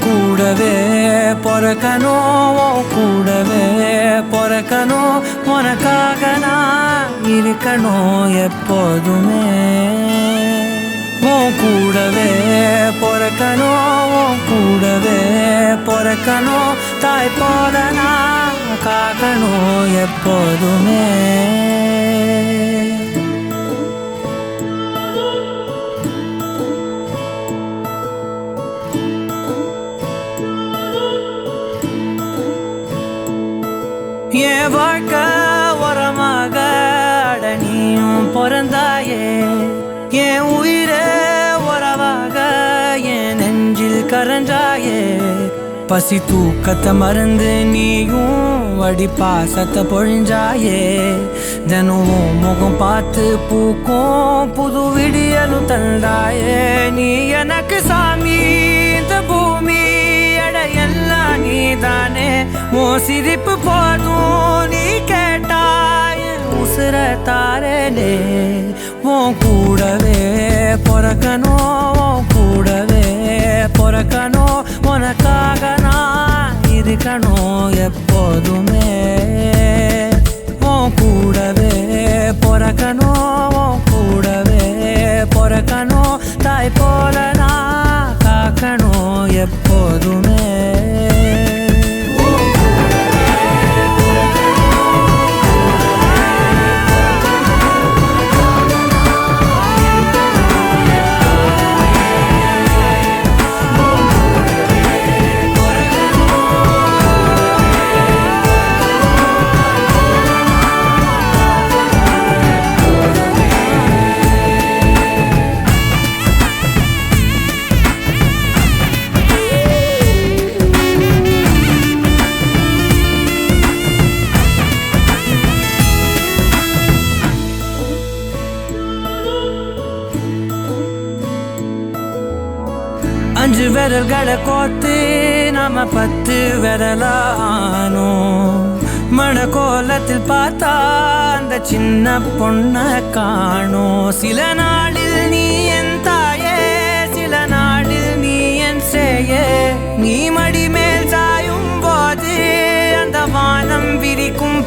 கூடவே பொறக்கணும் கூடவே பொறக்கணும் உனக்காக நான் இருக்கணும் எப்போதுமே கூடவே பொறக்கணும் கூடவே பொறக்கணும் தாய் போல நான் காக்கணும் எப்போதுமே என் வாழ்க்கை உரமாக நீயும் பிறந்தாயே என் உயிரே உறவாக என் நெஞ்சில் கரஞ்சாயே பசி தூக்கத்தை மறந்து நீயும் அடி பாசத்தை பொழிஞ்சாயே தினம் முகம் பார்த்து பூக்கும் புது விடியலும் தந்தாயே நீ எனக்கு சாமி இந்த பூமி எல்லாம் நீதானே உன் சிரிப்பு போதும் நீ கேட்டாய் உசுர தாரலே உன் கூடவே பொறக்கணும் கூடவே பொறக்கணும் உனக்காக நான் இருக்கணும் எப்போதுமே உன் கூடவே பொறக்கணும் கூடவே பொறக்கணும் தாய் போல நான் காக்கணும் எப்போதுமே அஞ்சு விரல்களை கோத்து நாம 10 விரலானோ மணக்கோலத்தில் பார்த்தா அந்த சின்ன பொண்ண காணோம் சில நாளில் நீ என் தாயே சில நாளில் நீ என் சேயே நீ மடி மேல் சாயும் போது அந்த வானம் விரிக்கும்